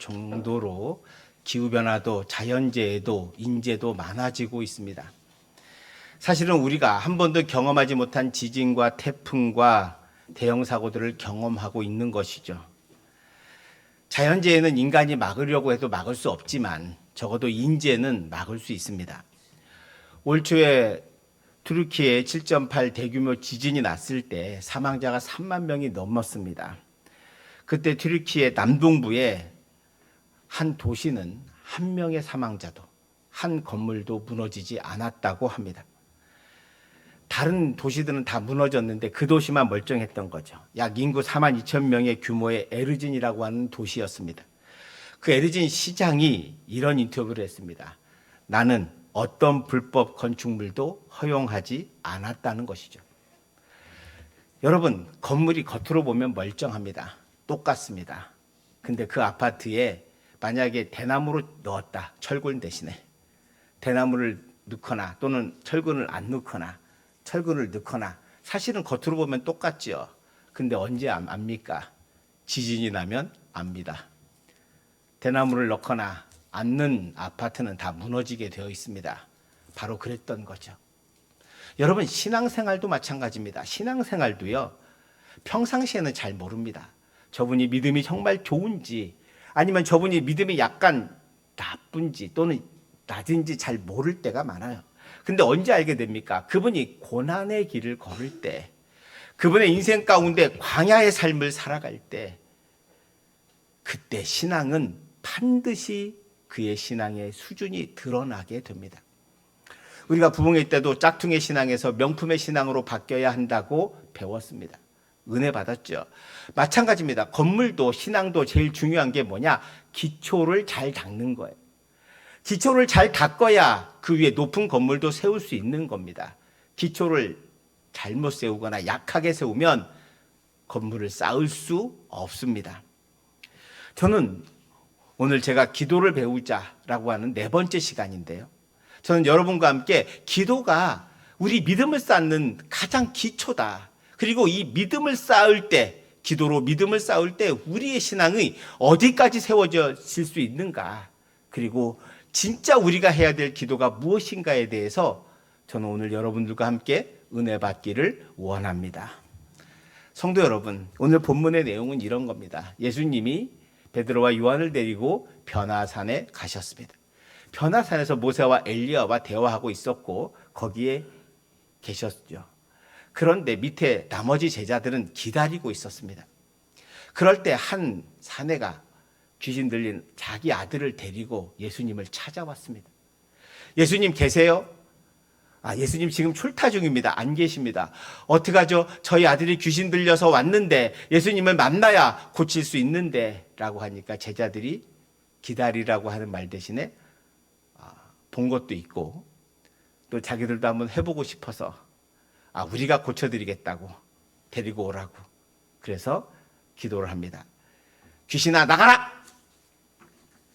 정도로 기후변화도 자연재해도 인재도 많아지고 있습니다. 사실은 우리가 한 번도 경험하지 못한 지진과 태풍과 대형 사고들을 경험하고 있는 것이죠. 자연재해는 인간이 막으려고 해도 막을 수 없지만 적어도 인재는 막을 수 있습니다. 올 초에 투르키에 7.8 대규모 지진이 났을 때 사망자가 3만 명이 넘었습니다. 그때 투르키의 남동부의 한 도시는 한 명의 사망자도 한 건물도 무너지지 않았다고 합니다. 다른 도시들은 다 무너졌는데 그 도시만 멀쩡했던 거죠. 약 인구 4만 2천 명의 규모의 에르진이라고 하는 도시였습니다. 그 에르진 시장이 이런 인터뷰를 했습니다. 나는 어떤 불법 건축물도 허용하지 않았다는 것이죠. 여러분, 건물이 겉으로 보면 멀쩡합니다. 똑같습니다. 근데 그 아파트에 만약에 대나무로 넣었다. 철근 대신에. 대나무를 넣거나 또는 철근을 안 넣거나 철근을 넣거나 사실은 겉으로 보면 똑같죠. 근데 언제 압니까? 지진이 나면 압니다. 대나무를 넣거나 안 넣은 아파트는 다 무너지게 되어 있습니다. 바로 그랬던 거죠. 여러분, 신앙생활도 마찬가지입니다. 신앙생활도요, 평상시에는 잘 모릅니다. 저분이 믿음이 정말 좋은지 아니면 저분이 믿음이 약간 나쁜지 또는 낮은지 잘 모를 때가 많아요. 근데 언제 알게 됩니까? 그분이 고난의 길을 걸을 때, 그분의 인생 가운데 광야의 삶을 살아갈 때, 그때 신앙은 반드시 그의 신앙의 수준이 드러나게 됩니다. 우리가 부흥회 때도 짝퉁의 신앙에서 명품의 신앙으로 바뀌어야 한다고 배웠습니다. 은혜 받았죠. 마찬가지입니다. 건물도 신앙도 제일 중요한 게 뭐냐? 기초를 잘 닦는 거예요. 기초를 잘 닦아야 그 위에 높은 건물도 세울 수 있는 겁니다. 기초를 잘못 세우거나 약하게 세우면 건물을 쌓을 수 없습니다. 저는 오늘 제가 기도를 배우자라고 하는 4번째 시간인데요. 저는 여러분과 함께 기도가 우리 믿음을 쌓는 가장 기초다. 그리고 이 믿음을 쌓을 때, 기도로 믿음을 쌓을 때 우리의 신앙이 어디까지 세워질 수 있는가. 그리고 진짜 우리가 해야 될 기도가 무엇인가에 대해서 저는 오늘 여러분들과 함께 은혜 받기를 원합니다. 성도 여러분, 오늘 본문의 내용은 이런 겁니다. 예수님이 베드로와 요한을 데리고 변화산에 가셨습니다. 변화산에서 모세와 엘리야와 대화하고 있었고 거기에 계셨죠. 그런데 밑에 나머지 제자들은 기다리고 있었습니다. 그럴 때 한 사내가 귀신 들린 자기 아들을 데리고 예수님을 찾아왔습니다. 예수님 계세요? 예수님 지금 출타 중입니다. 안 계십니다. 어떡하죠? 저희 아들이 귀신 들려서 왔는데 예수님을 만나야 고칠 수 있는데 라고 하니까 제자들이 기다리라고 하는 말 대신에 본 것도 있고 또 자기들도 한번 해보고 싶어서 우리가 고쳐드리겠다고 데리고 오라고 그래서 기도를 합니다. 귀신아 나가라!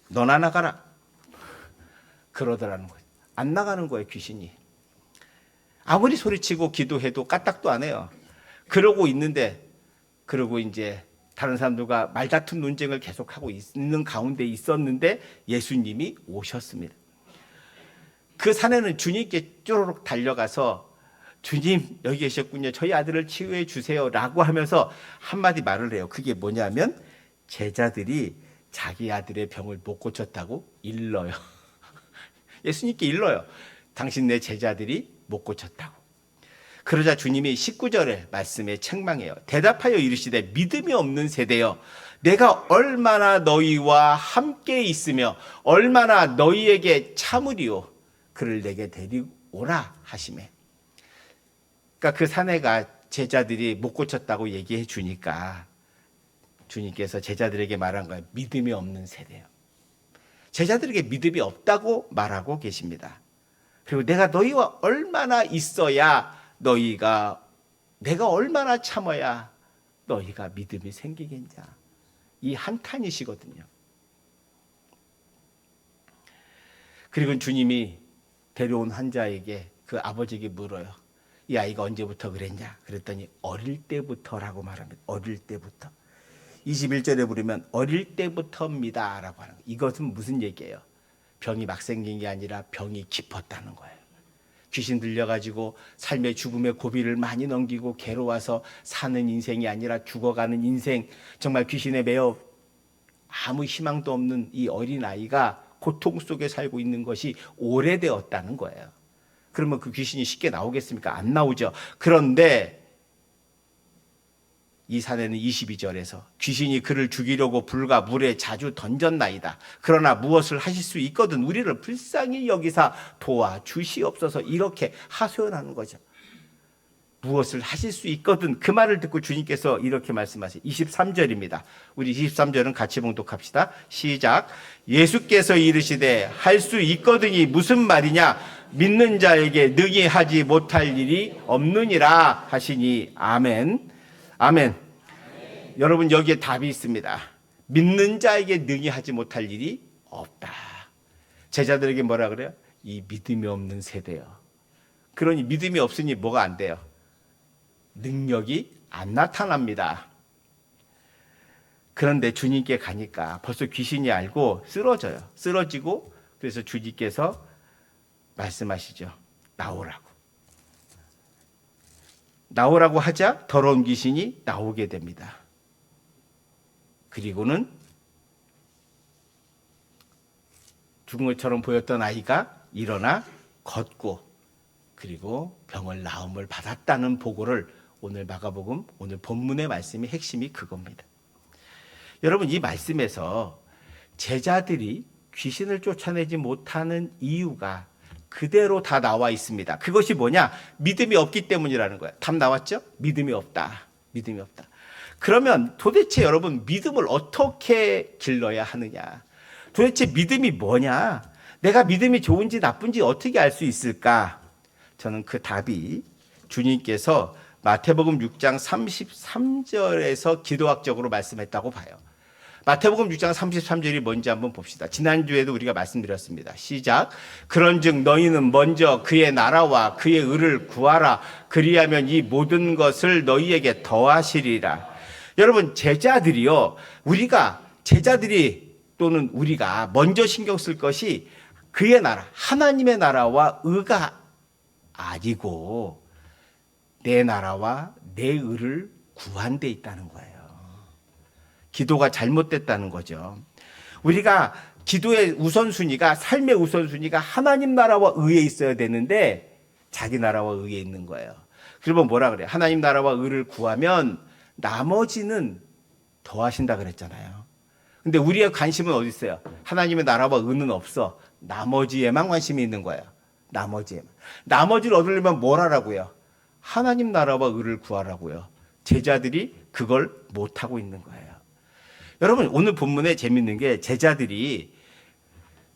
너나 나가라! 그러더라는 거예요. 안 나가는 거예요, 귀신이. 아무리 소리치고 기도해도 까딱도 안 해요. 그러고 이제 다른 사람들과 말다툼 논쟁을 계속하고 있는 가운데 있었는데 예수님이 오셨습니다. 그 사내는 주님께 쪼르륵 달려가서 주님 여기 계셨군요. 저희 아들을 치유해 주세요 라고 하면서 한마디 말을 해요. 그게 뭐냐면 제자들이 자기 아들의 병을 못 고쳤다고 일러요. 예수님께 일러요. 당신 내 제자들이 못 고쳤다고. 그러자 주님이 19절의 말씀에 책망해요. 대답하여 이르시되 믿음이 없는 세대여 내가 얼마나 너희와 함께 있으며 얼마나 너희에게 참으리요 그를 내게 데리오라 하시매. 그러니까 그 사내가 제자들이 못 고쳤다고 얘기해 주니까 주님께서 제자들에게 말한 거예요. 믿음이 없는 세대요. 제자들에게 믿음이 없다고 말하고 계십니다. 그리고 내가 너희와 얼마나 있어야 내가 얼마나 참아야 너희가 믿음이 생기겠냐. 이 한탄이시거든요. 그리고 주님이 데려온 환자에게 그 아버지에게 물어요. 이 아이가 언제부터 그랬냐? 그랬더니 어릴 때부터라고 말합니다. 어릴 때부터. 21절에 보면 어릴 때부터입니다 라고 하는 거예요. 이것은 무슨 얘기예요? 병이 막 생긴 게 아니라 병이 깊었다는 거예요. 귀신 들려가지고 삶의 죽음의 고비를 많이 넘기고 괴로워서 사는 인생이 아니라 죽어가는 인생, 정말 귀신에 매여 아무 희망도 없는 이 어린아이가 고통 속에 살고 있는 것이 오래되었다는 거예요. 그러면 그 귀신이 쉽게 나오겠습니까? 안 나오죠. 그런데 이 사내는 22절에서 귀신이 그를 죽이려고 불과 물에 자주 던졌나이다. 그러나 무엇을 하실 수 있거든 우리를 불쌍히 여기사 도와주시옵소서, 이렇게 하소연하는 거죠. 무엇을 하실 수 있거든, 그 말을 듣고 주님께서 이렇게 말씀하세요. 23절입니다. 우리 23절은 같이 봉독합시다. 시작. 예수께서 이르시되 할 수 있거든이 무슨 말이냐? 믿는 자에게 능히 하지 못할 일이 없느니라 하시니. 아멘. 아멘. 여러분, 여기에 답이 있습니다. 믿는 자에게 능히 하지 못할 일이 없다. 제자들에게 뭐라 그래요? 이 믿음이 없는 세대요. 그러니 믿음이 없으니 뭐가 안 돼요? 능력이 안 나타납니다. 그런데 주님께 가니까 벌써 귀신이 알고 쓰러지고, 그래서 주님께서 말씀하시죠. 나오라고 하자 더러운 귀신이 나오게 됩니다. 그리고는 죽은 것처럼 보였던 아이가 일어나 걷고, 그리고 병을 나음을 받았다는 보고를 오늘 마가복음 오늘 본문의 말씀의 핵심이 그겁니다. 여러분, 이 말씀에서 제자들이 귀신을 쫓아내지 못하는 이유가 그대로 다 나와 있습니다. 그것이 뭐냐? 믿음이 없기 때문이라는 거예요. 답 나왔죠? 믿음이 없다. 믿음이 없다. 그러면 도대체 여러분, 믿음을 어떻게 길러야 하느냐? 도대체 믿음이 뭐냐? 내가 믿음이 좋은지 나쁜지 어떻게 알 수 있을까? 저는 그 답이 주님께서 마태복음 6장 33절에서 기도학적으로 말씀했다고 봐요. 마태복음 6장 33절이 뭔지 한번 봅시다. 지난주에도 우리가 말씀드렸습니다. 시작. 그런즉 너희는 먼저 그의 나라와 그의 의를 구하라. 그리하면 이 모든 것을 너희에게 더하시리라. 여러분, 제자들이 또는 우리가 먼저 신경 쓸 것이 그의 나라, 하나님의 나라와 의가 아니고 내 나라와 내 의를 구한 데 있다는 거예요. 기도가 잘못됐다는 거죠. 우리가 기도의 우선순위가, 삶의 우선순위가 하나님 나라와 의에 있어야 되는데 자기 나라와 의에 있는 거예요. 그러면 뭐라 그래요? 하나님 나라와 의를 구하면 나머지는 더하신다 그랬잖아요. 근데 우리의 관심은 어디 있어요? 하나님의 나라와 의는 없어. 나머지에만 관심이 있는 거예요. 나머지를 얻으려면 뭘 하라고요? 하나님 나라와 의를 구하라고요. 제자들이 그걸 못하고 있는 거예요. 여러분, 오늘 본문에 재밌는 게 제자들이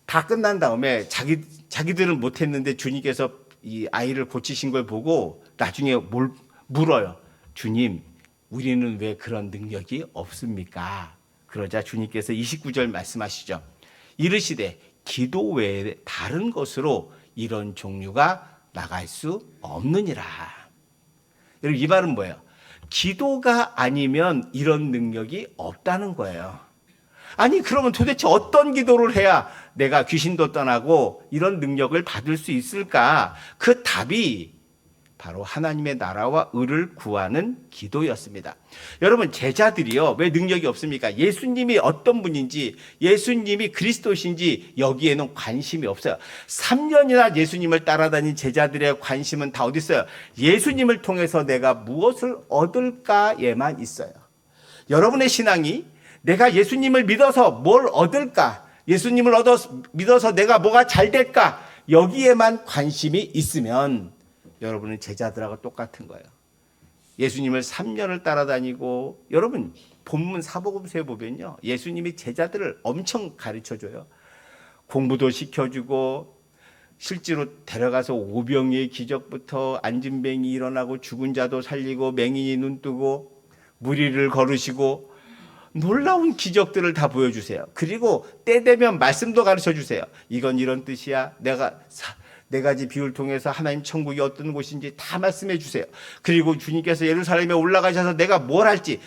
다 끝난 다음에 자기들은 못했는데 주님께서 이 아이를 고치신 걸 보고 나중에 물어요. 주님, 우리는 왜 그런 능력이 없습니까? 그러자 주님께서 29절 말씀하시죠. 이르시되 기도 외에 다른 것으로 이런 종류가 나갈 수 없느니라. 여러분, 이 말은 뭐예요? 기도가 아니면 이런 능력이 없다는 거예요. 아니, 그러면 도대체 어떤 기도를 해야 내가 귀신도 떠나고 이런 능력을 받을 수 있을까? 그 답이 바로 하나님의 나라와 의를 구하는 기도였습니다. 여러분, 제자들이요, 왜 능력이 없습니까? 예수님이 어떤 분인지, 예수님이 그리스도신지 여기에는 관심이 없어요. 3년이나 예수님을 따라다닌 제자들의 관심은 다 어디 있어요? 예수님을 통해서 내가 무엇을 얻을까에만 있어요. 여러분의 신앙이 내가 예수님을 믿어서 뭘 얻을까? 예수님을 믿어서 내가 뭐가 잘 될까? 여기에만 관심이 있으면 여러분은 제자들하고 똑같은 거예요. 예수님을 3년을 따라다니고, 여러분 본문 사복음서에 보면요, 예수님이 제자들을 엄청 가르쳐줘요. 공부도 시켜주고, 실제로 데려가서 오병이의 기적부터 안진뱅이 일어나고 죽은 자도 살리고 맹인이 눈 뜨고 무리를 걸으시고 놀라운 기적들을 다 보여주세요. 그리고 때 되면 말씀도 가르쳐주세요. 이건 이런 뜻이야. 내가 네 가지 비유를 통해서 하나님 천국이 어떤 곳인지 다 말씀해 주세요. 그리고 주님께서 예루살렘에 올라가셔서 내가 뭘 할지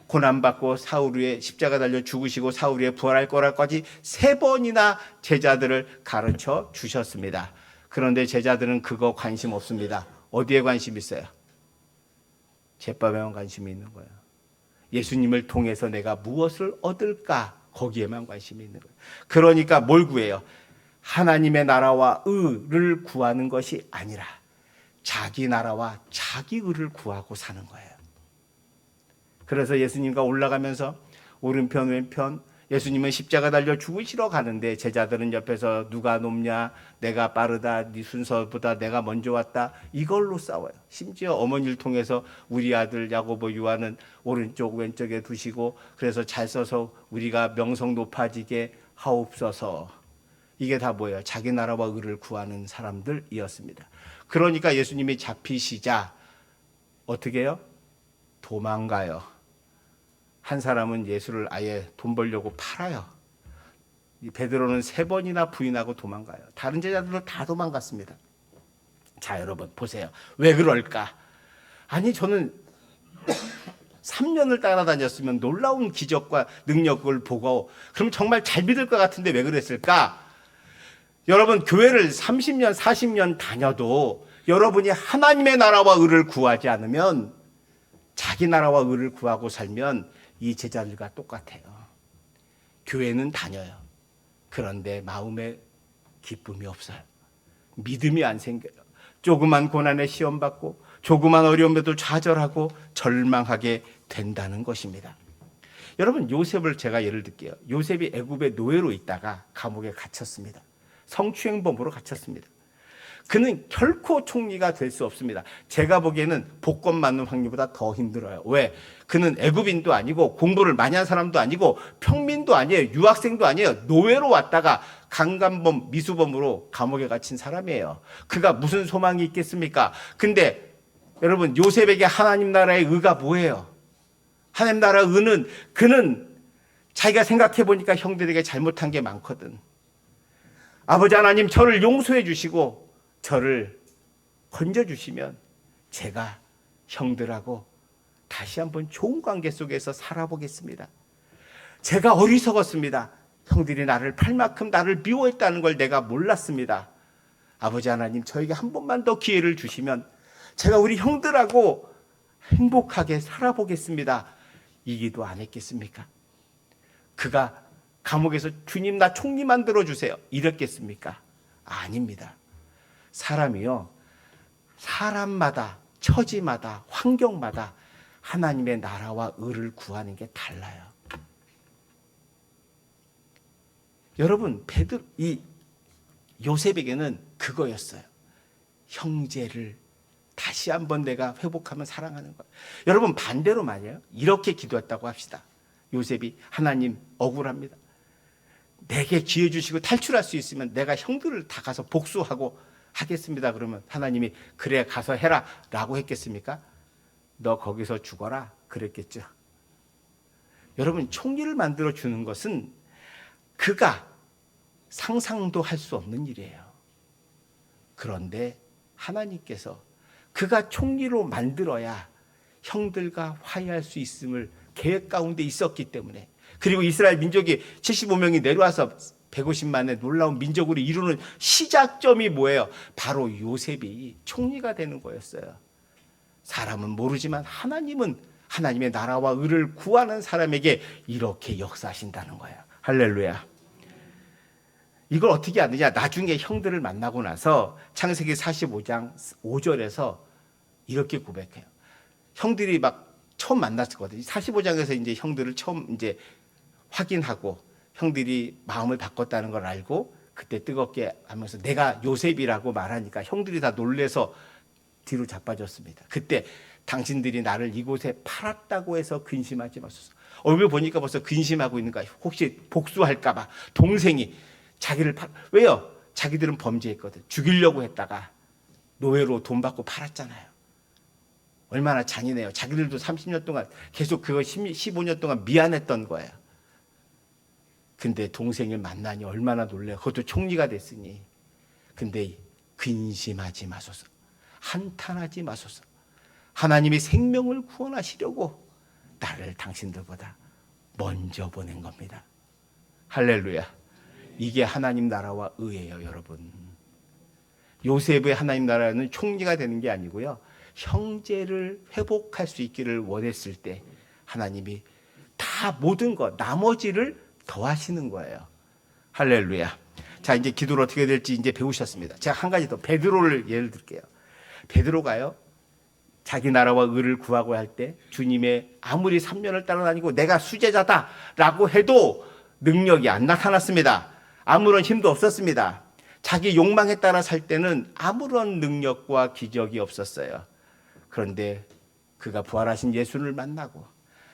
고난받고 사울 위에 십자가 달려 죽으시고 사울 위에 부활할 거라까지 3번이나 제자들을 가르쳐 주셨습니다. 그런데 제자들은 그거 관심 없습니다. 어디에 관심 있어요? 제밥에만 관심이 있는 거예요. 예수님을 통해서 내가 무엇을 얻을까? 거기에만 관심이 있는 거예요. 그러니까 뭘 구해요? 하나님의 나라와 의를 구하는 것이 아니라 자기 나라와 자기 의를 구하고 사는 거예요. 그래서 예수님과 올라가면서 오른편 왼편 예수님은 십자가 달려 죽으시러 가는데 제자들은 옆에서 누가 높냐, 내가 빠르다, 네 순서보다 내가 먼저 왔다, 이걸로 싸워요. 심지어 어머니를 통해서 우리 아들 야고보 요한은 오른쪽 왼쪽에 두시고 그래서 잘 써서 우리가 명성 높아지게 하옵소서. 이게 다 뭐예요? 자기 나라와 의를 구하는 사람들이었습니다. 그러니까 예수님이 잡히시자 어떻게 해요? 도망가요. 한 사람은 예수를 아예 돈 벌려고 팔아요. 베드로는 3번이나 부인하고 도망가요. 다른 제자들도 다 도망갔습니다. 자, 여러분 보세요. 왜 그럴까? 아니, 저는 3년을 따라다녔으면 놀라운 기적과 능력을 보고 그럼 정말 잘 믿을 것 같은데 왜 그랬을까? 여러분, 교회를 30년, 40년 다녀도 여러분이 하나님의 나라와 의를 구하지 않으면, 자기 나라와 의를 구하고 살면 이 제자들과 똑같아요. 교회는 다녀요. 그런데 마음에 기쁨이 없어요. 믿음이 안 생겨요. 조그만 고난에 시험받고 조그만 어려움에도 좌절하고 절망하게 된다는 것입니다. 여러분, 요셉을 제가 예를 들게요. 요셉이 애굽의 노예로 있다가 감옥에 갇혔습니다. 성추행범으로 갇혔습니다. 그는 결코 총리가 될 수 없습니다. 제가 보기에는 복권 맞는 확률보다 더 힘들어요. 왜? 그는 애굽인도 아니고 공부를 많이 한 사람도 아니고 평민도 아니에요. 유학생도 아니에요. 노예로 왔다가 강간범, 미수범으로 감옥에 갇힌 사람이에요. 그가 무슨 소망이 있겠습니까? 근데 여러분, 요셉에게 하나님 나라의 의가 뭐예요? 하나님 나라의 의는 그는 자기가 생각해 보니까 형들에게 잘못한 게 많거든. 아버지 하나님, 저를 용서해 주시고 저를 건져주시면 제가 형들하고 다시 한번 좋은 관계 속에서 살아보겠습니다. 제가 어리석었습니다. 형들이 나를 팔 만큼 나를 미워했다는 걸 내가 몰랐습니다. 아버지 하나님, 저에게 한 번만 더 기회를 주시면 제가 우리 형들하고 행복하게 살아보겠습니다. 이 기도 안 했겠습니까? 그가 감옥에서 주님 나 총리 만들어 주세요 이랬겠습니까? 아닙니다. 사람이요, 사람마다 처지마다 환경마다 하나님의 나라와 의를 구하는 게 달라요. 여러분, 이 요셉에게는 그거였어요. 형제를 다시 한번 내가 회복하면 사랑하는 거예요. 여러분, 반대로 말이에요. 이렇게 기도했다고 합시다. 요셉이 하나님 억울합니다. 내게 기회 주시고 탈출할 수 있으면 내가 형들을 다 가서 복수하고 하겠습니다. 그러면 하나님이 그래 가서 해라 라고 했겠습니까? 너 거기서 죽어라 그랬겠죠. 여러분, 총리를 만들어 주는 것은 그가 상상도 할 수 없는 일이에요. 그런데 하나님께서 그가 총리로 만들어야 형들과 화해할 수 있음을 계획 가운데 있었기 때문에, 그리고 이스라엘 민족이 75명이 내려와서 150만의 놀라운 민족으로 이루는 시작점이 뭐예요? 바로 요셉이 총리가 되는 거였어요. 사람은 모르지만 하나님은 하나님의 나라와 의를 구하는 사람에게 이렇게 역사하신다는 거예요. 할렐루야. 이걸 어떻게 아느냐? 나중에 형들을 만나고 나서 창세기 45장 5절에서 이렇게 고백해요. 형들이 막 처음 만났거든요. 45장에서 이제 형들을 처음 이제 확인하고 형들이 마음을 바꿨다는 걸 알고 그때 뜨겁게 하면서 내가 요셉이라고 말하니까 형들이 다 놀래서 뒤로 자빠졌습니다. 그때 당신들이 나를 이곳에 팔았다고 해서 근심하지 마소서. 얼굴 보니까 벌써 근심하고 있는 거야. 혹시 복수할까 봐. 동생이 자기를 왜요? 자기들은 범죄했거든. 죽이려고 했다가 노예로 돈 받고 팔았잖아요. 얼마나 잔인해요. 자기들도 30년 동안 계속 그거 15년 동안 미안했던 거예요. 근데 동생을 만나니 얼마나 놀래요. 그것도 총리가 됐으니. 근데 근심하지 마소서. 한탄하지 마소서. 하나님이 생명을 구원하시려고 나를 당신들보다 먼저 보낸 겁니다. 할렐루야. 이게 하나님 나라와 의예요, 여러분. 요셉의 하나님 나라는 총리가 되는 게 아니고요, 형제를 회복할 수 있기를 원했을 때 하나님이 다 모든 것, 나머지를 더하시는 거예요. 할렐루야. 자, 이제 기도를 어떻게 될지 이제 배우셨습니다. 제가 한 가지 더 베드로를 예를 들게요. 베드로가요, 자기 나라와 의를 구하고 할 때 주님의 아무리 3년을 따라다니고 내가 수제자다라고 해도 능력이 안 나타났습니다. 아무런 힘도 없었습니다. 자기 욕망에 따라 살 때는 아무런 능력과 기적이 없었어요. 그런데 그가 부활하신 예수를 만나고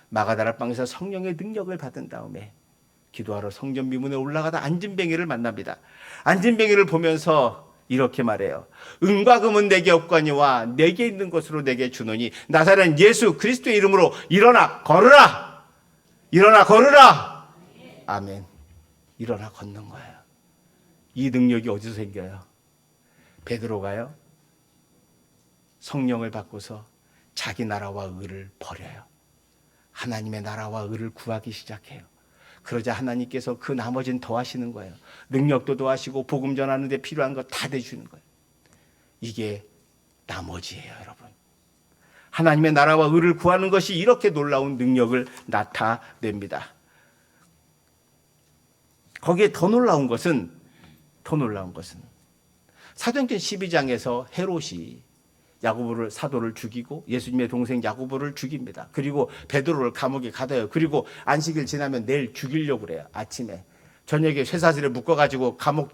마가다라 방에서 성령의 능력을 받은 다음에 기도하러 성전 미문에 올라가다 안진뱅이를 만납니다. 안진뱅이를 보면서 이렇게 말해요. 은과 금은 내게 없거니와 내게 있는 것으로 내게 주노니 나사렛 예수 그리스도의 이름으로 일어나 걸으라. 일어나 걸으라. 아멘. 일어나 걷는 거예요. 이 능력이 어디서 생겨요? 베드로가요, 성령을 받고서 자기 나라와 의를 버려요. 하나님의 나라와 의를 구하기 시작해요. 그러자 하나님께서 그 나머지는 더하시는 거예요. 능력도 더하시고 복음 전하는 데 필요한 거 다 대주는 거예요. 이게 나머지예요, 여러분. 하나님의 나라와 의를 구하는 것이 이렇게 놀라운 능력을 나타냅니다. 거기에 더 놀라운 것은 사도행전 12장에서 헤롯이 야고보를, 사도를 죽이고 예수님의 동생 야고보를 죽입니다. 그리고 베드로를 감옥에 가둬요. 그리고 안식일 지나면 내일 죽이려고 그래요. 아침에 저녁에 쇠사슬에 묶어가지고 감옥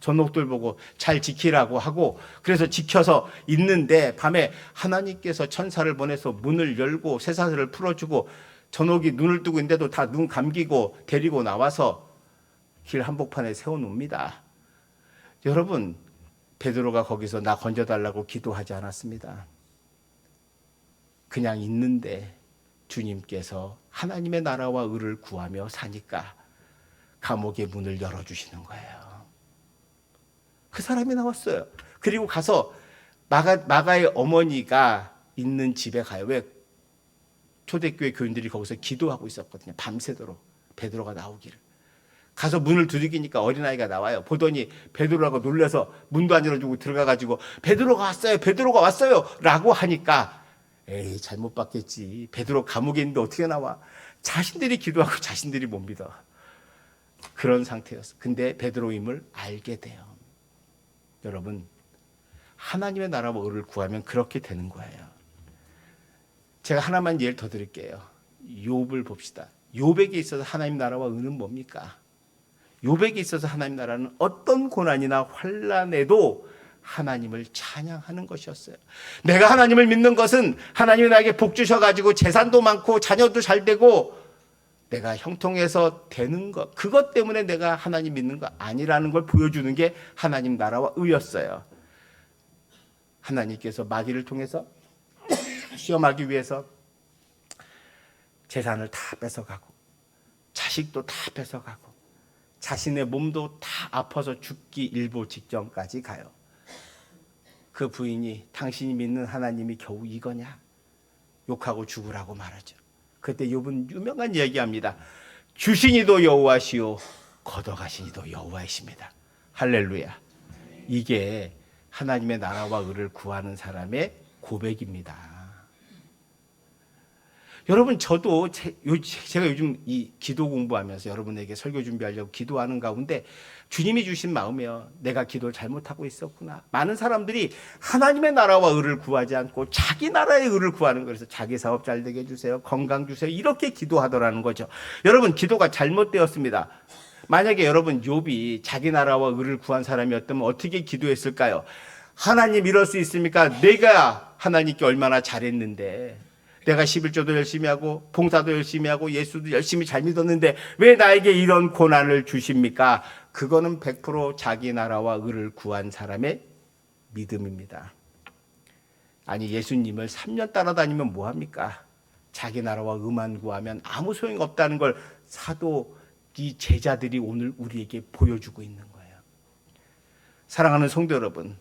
전옥들 보고 잘 지키라고 하고, 그래서 지켜서 있는데 밤에 하나님께서 천사를 보내서 문을 열고 쇠사슬을 풀어주고 전옥이 눈을 뜨고 있는데도 다 눈 감기고 데리고 나와서 길 한복판에 세워놓습니다. 여러분, 베드로가 거기서 나 건져달라고 기도하지 않았습니다. 그냥 있는데 주님께서 하나님의 나라와 의를 구하며 사니까 감옥의 문을 열어주시는 거예요. 그 사람이 나왔어요. 그리고 가서 마가의 어머니가 있는 집에 가요. 왜? 초대교회 교인들이 거기서 기도하고 있었거든요. 밤새도록 베드로가 나오기를. 가서 문을 두드리니까 어린아이가 나와요. 보더니 베드로라고 놀라서 문도 안 열어주고 들어가가지고 베드로가 왔어요. 베드로가 왔어요. 라고 하니까 에이, 잘못 봤겠지. 베드로 감옥에 있는데 어떻게 나와. 자신들이 기도하고 자신들이 못 믿어. 그런 상태였어. 근데 베드로임을 알게 돼요. 여러분, 하나님의 나라와 의를 구하면 그렇게 되는 거예요. 제가 하나만 예를 더 드릴게요. 욥을 봅시다. 욥에게 있어서 하나님 나라와 의는 뭡니까? 욥에게 있어서 하나님 나라는 어떤 고난이나 환난에도 하나님을 찬양하는 것이었어요. 내가 하나님을 믿는 것은 하나님이 나에게 복 주셔가지고 재산도 많고 자녀도 잘 되고 내가 형통해서 되는 것, 그것 때문에 내가 하나님 믿는 거 아니라는 걸 보여주는 게 하나님 나라와 의였어요. 하나님께서 마귀를 통해서 시험하기 위해서 재산을 다 뺏어가고 자식도 다 뺏어가고 자신의 몸도 다 아파서 죽기 일보 직전까지 가요. 그 부인이 당신이 믿는 하나님이 겨우 이거냐? 욕하고 죽으라고 말하죠. 그때 욥은 유명한 이야기합니다. 주신 이도 여호와시오 걷어가신 이도 여호와이십니다. 할렐루야. 이게 하나님의 나라와 의를 구하는 사람의 고백입니다. 여러분, 저도 제가 요즘 이 기도 공부하면서 여러분에게 설교 준비하려고 기도하는 가운데 주님이 주신 마음이요. 내가 기도를 잘못하고 있었구나. 많은 사람들이 하나님의 나라와 의를 구하지 않고 자기 나라의 의를 구하는 거예요. 그래서 자기 사업 잘 되게 해주세요. 건강 주세요. 이렇게 기도하더라는 거죠. 여러분, 기도가 잘못되었습니다. 만약에 여러분 욥이 자기 나라와 의를 구한 사람이었다면 어떻게 기도했을까요? 하나님 이럴 수 있습니까? 내가 하나님께 얼마나 잘했는데, 내가 11조도 열심히 하고 봉사도 열심히 하고 예수도 열심히 잘 믿었는데 왜 나에게 이런 고난을 주십니까? 그거는 100% 자기 나라와 의를 구한 사람의 믿음입니다. 아니, 예수님을 3년 따라다니면 뭐합니까? 자기 나라와 의만 구하면 아무 소용이 없다는 걸 사도 이 제자들이 오늘 우리에게 보여주고 있는 거예요. 사랑하는 성도 여러분,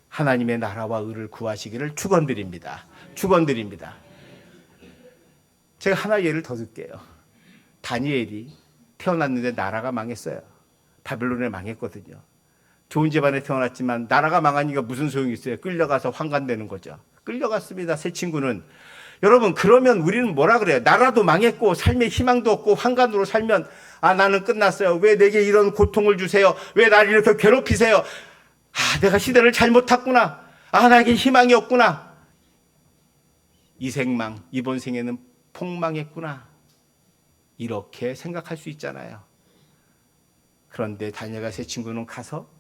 하나님의 나라와 의를 구하시기를 축원드립니다. 축원드립니다. 제가 하나 예를 더 들게요. 다니엘이 태어났는데 나라가 망했어요. 바벨론에 망했거든요. 좋은 집안에 태어났지만 나라가 망하니까 무슨 소용이 있어요? 끌려가서 환관되는 거죠. 끌려갔습니다. 새 친구는. 여러분, 그러면 우리는 뭐라 그래요? 나라도 망했고 삶의 희망도 없고 환관으로 살면 나는 끝났어요. 왜 내게 이런 고통을 주세요? 왜 나를 이렇게 괴롭히세요? 내가 시대를 잘못 탔구나. 나에게 희망이 없구나. 이 생망, 이번 생에는 폭망했구나. 이렇게 생각할 수 있잖아요. 그런데 다니엘과 새 친구는 가서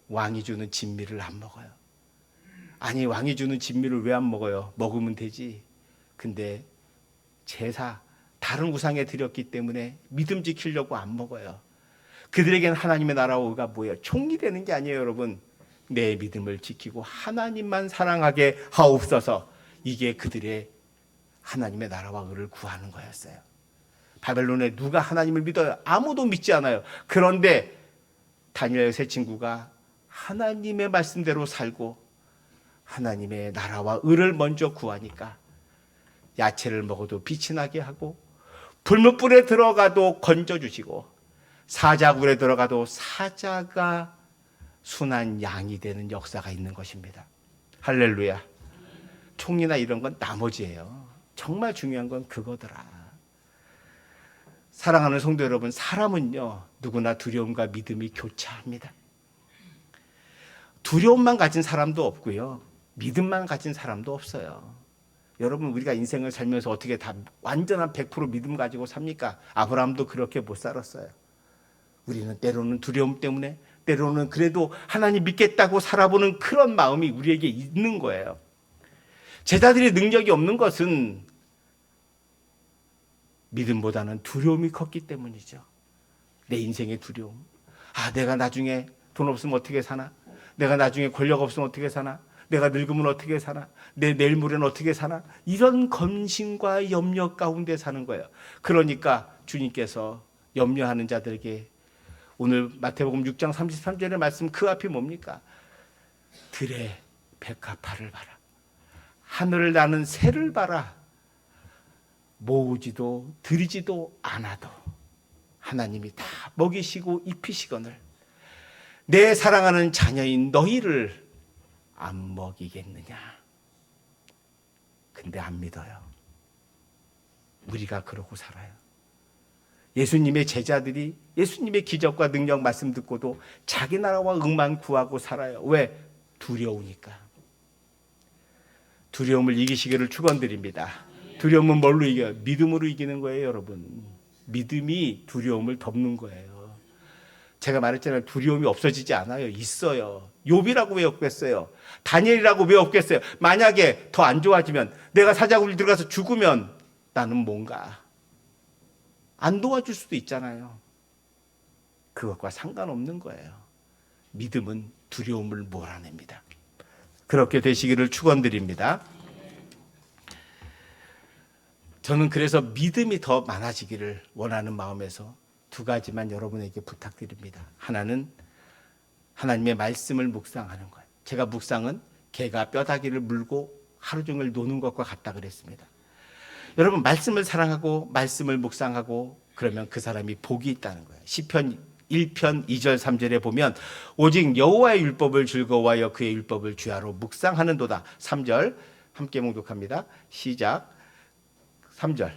왕이 주는 진미를 안 먹어요. 아니, 왕이 주는 진미를 왜 안 먹어요? 먹으면 되지. 근데 제사, 다른 우상에 드렸기 때문에 믿음 지키려고 안 먹어요. 그들에게는 하나님의 나라와 의가 뭐예요? 총리 되는 게 아니에요, 여러분. 내 믿음을 지키고 하나님만 사랑하게 하옵소서. 이게 그들의 하나님의 나라와 의를 구하는 거였어요. 바벨론에 누가 하나님을 믿어요? 아무도 믿지 않아요. 그런데 다니엘 새 친구가 하나님의 말씀대로 살고 하나님의 나라와 의를 먼저 구하니까 야채를 먹어도 빛이 나게 하고 불못불에 들어가도 건져주시고 사자굴에 들어가도 사자가 순한 양이 되는 역사가 있는 것입니다. 할렐루야. 총리나 이런 건 나머지예요. 정말 중요한 건 그거더라. 사랑하는 성도 여러분, 사람은요 누구나 두려움과 믿음이 교차합니다. 두려움만 가진 사람도 없고요, 믿음만 가진 사람도 없어요. 여러분, 우리가 인생을 살면서 어떻게 다 완전한 100% 믿음 가지고 삽니까? 아브라함도 그렇게 못 살았어요. 우리는 때로는 두려움 때문에, 때로는 그래도 하나님 믿겠다고 살아보는 그런 마음이 우리에게 있는 거예요. 제자들이 능력이 없는 것은 믿음보다는 두려움이 컸기 때문이죠. 내 인생의 두려움. 내가 나중에 돈 없으면 어떻게 사나? 내가 나중에 권력 없으면 어떻게 사나? 내가 늙으면 어떻게 사나? 내 내일 모레는 어떻게 사나? 이런 검심과 염려 가운데 사는 거예요. 그러니까 주님께서 염려하는 자들에게 오늘 마태복음 6장 33절의 말씀, 그 앞이 뭡니까? 들의 백합화를 봐라. 하늘을 나는 새를 봐라. 모으지도 들이지도 않아도 하나님이 다 먹이시고 입히시거늘 내 사랑하는 자녀인 너희를 안 먹이겠느냐? 근데 안 믿어요. 우리가 그러고 살아요. 예수님의 제자들이 예수님의 기적과 능력 말씀 듣고도 자기 나라와 응만 구하고 살아요. 왜? 두려우니까. 두려움을 이기시기를 축원드립니다. 두려움은 뭘로 이겨요? 믿음으로 이기는 거예요, 여러분. 믿음이 두려움을 덮는 거예요. 제가 말했잖아요. 두려움이 없어지지 않아요. 있어요. 욥이라고 왜 없겠어요? 다니엘이라고 왜 없겠어요? 만약에 더 안 좋아지면, 내가 사자굴 들어가서 죽으면 나는 뭔가 안 도와줄 수도 있잖아요. 그것과 상관없는 거예요. 믿음은 두려움을 몰아냅니다. 그렇게 되시기를 축원드립니다. 저는 그래서 믿음이 더 많아지기를 원하는 마음에서 두 가지만 여러분에게 부탁드립니다. 하나는 하나님의 말씀을 묵상하는 거예요. 제가 묵상은 개가 뼈다귀를 물고 하루 종일 노는 것과 같다 그랬습니다. 여러분, 말씀을 사랑하고 말씀을 묵상하고 그러면 그 사람이 복이 있다는 거예요. 시편 1편 2절 3절에 보면 오직 여호와의 율법을 즐거워하여 그의 율법을 주야로 묵상하는도다. 3절 함께 묵독합니다. 시작. 3절.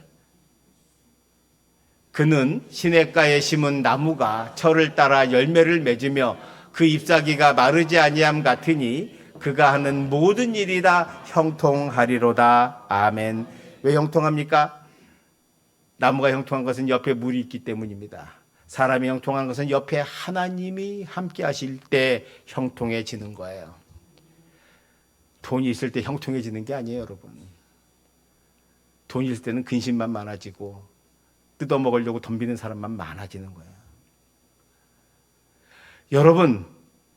그는 시냇가에 심은 나무가 철을 따라 열매를 맺으며 그 잎사귀가 마르지 아니함 같으니 그가 하는 모든 일이 다 형통하리로다. 아멘. 왜 형통합니까? 나무가 형통한 것은 옆에 물이 있기 때문입니다. 사람이 형통한 것은 옆에 하나님이 함께 하실 때 형통해지는 거예요. 돈이 있을 때 형통해지는 게 아니에요, 여러분. 돈이 있을 때는 근심만 많아지고 뜯어먹으려고 덤비는 사람만 많아지는 거예요. 여러분,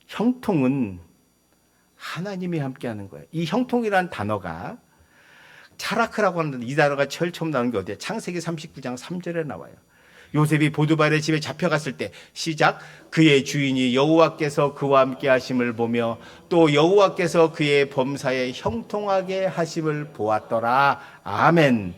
형통은 하나님이 함께하는 거예요. 이 형통이라는 단어가 차라크라고 하는 이 단어가 제일 처음 나오는 게 어디예요? 창세기 39장 3절에 나와요. 요셉이 보드발의 집에 잡혀갔을 때 시작. 그의 주인이 여호와께서 그와 함께 하심을 보며 또 여호와께서 그의 범사에 형통하게 하심을 보았더라. 아멘.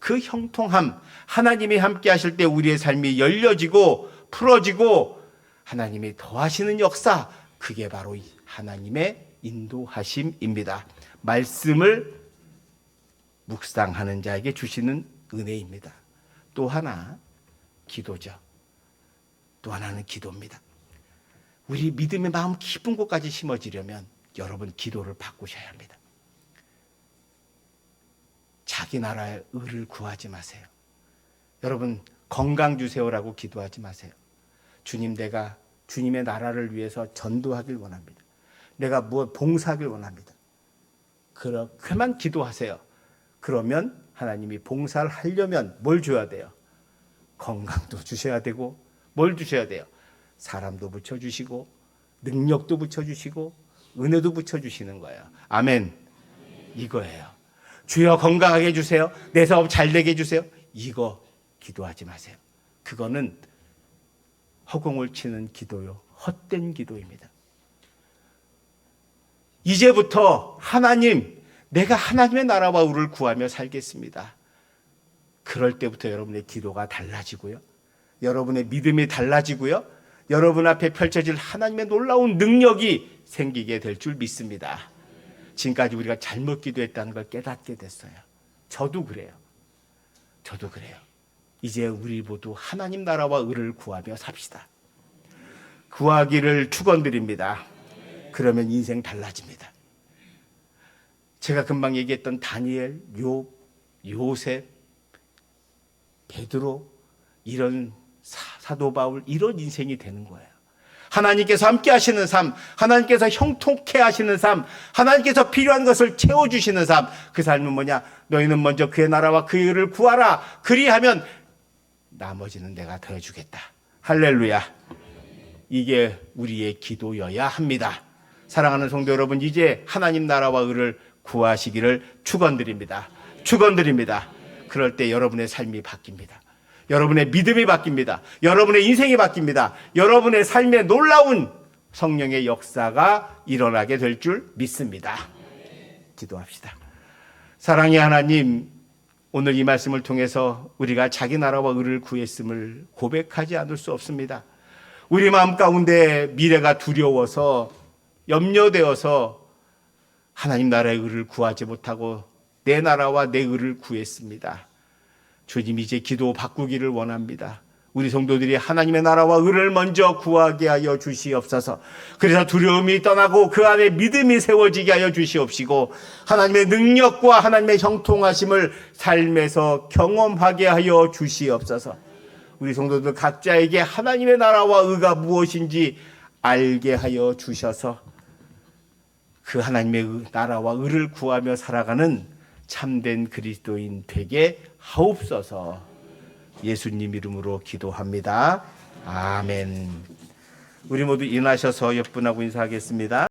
그 형통함, 하나님이 함께 하실 때 우리의 삶이 열려지고 풀어지고 하나님이 더하시는 역사, 그게 바로 하나님의 인도하심입니다. 말씀을 묵상하는 자에게 주시는 은혜입니다. 또 하나 기도죠. 또 하나는 기도입니다. 우리 믿음의 마음 깊은 곳까지 심어지려면 여러분 기도를 바꾸셔야 합니다. 자기 나라의 의를 구하지 마세요. 여러분 건강 주세요라고 기도하지 마세요. 주님, 내가 주님의 나라를 위해서 전도하길 원합니다. 내가 뭐 봉사하길 원합니다. 그렇게만 기도하세요. 그러면 하나님이 봉사를 하려면 뭘 줘야 돼요? 건강도 주셔야 되고, 뭘 주셔야 돼요? 사람도 붙여주시고, 능력도 붙여주시고, 은혜도 붙여주시는 거예요. 아멘. 이거예요. 주여 건강하게 해주세요. 내 사업 잘 되게 해주세요. 이거 기도하지 마세요. 그거는 허공을 치는 기도요. 헛된 기도입니다. 이제부터 하나님, 내가 하나님의 나라와 의를 구하며 살겠습니다. 그럴 때부터 여러분의 기도가 달라지고요. 여러분의 믿음이 달라지고요. 여러분 앞에 펼쳐질 하나님의 놀라운 능력이 생기게 될 줄 믿습니다. 지금까지 우리가 잘못 기도했다는 걸 깨닫게 됐어요. 저도 그래요. 이제 우리 모두 하나님 나라와 의를 구하며 삽시다. 구하기를 축원드립니다. 그러면 인생 달라집니다. 제가 금방 얘기했던 다니엘, 욥, 요셉, 베드로, 이런 사도 바울, 이런 인생이 되는 거예요. 하나님께서 함께 하시는 삶, 하나님께서 형통케 하시는 삶, 하나님께서 필요한 것을 채워주시는 삶. 그 삶은 뭐냐? 너희는 먼저 그의 나라와 그의 의를 구하라. 그리하면 나머지는 내가 더해주겠다. 할렐루야. 이게 우리의 기도여야 합니다. 사랑하는 성도 여러분, 이제 하나님 나라와 의를 구하시기를 축원드립니다. 그럴 때 여러분의 삶이 바뀝니다. 여러분의 믿음이 바뀝니다. 여러분의 인생이 바뀝니다. 여러분의 삶에 놀라운 성령의 역사가 일어나게 될 줄 믿습니다. 기도합시다. 사랑의 하나님, 오늘 이 말씀을 통해서 우리가 자기 나라와 의를 구했음을 고백하지 않을 수 없습니다. 우리 마음 가운데 미래가 두려워서, 염려되어서 하나님 나라의 의를 구하지 못하고 내 나라와 내 의를 구했습니다. 주님, 이제 기도 바꾸기를 원합니다. 우리 성도들이 하나님의 나라와 의를 먼저 구하게 하여 주시옵소서. 그래서 두려움이 떠나고 그 안에 믿음이 세워지게 하여 주시옵시고, 하나님의 능력과 하나님의 형통하심을 삶에서 경험하게 하여 주시옵소서. 우리 성도들 각자에게 하나님의 나라와 의가 무엇인지 알게 하여 주셔서 그 하나님의 나라와 의를 구하며 살아가는 참된 그리스도인 되게 하옵소서. 예수님 이름으로 기도합니다. 아멘. 우리 모두 일어나셔서 옆분하고 인사하겠습니다.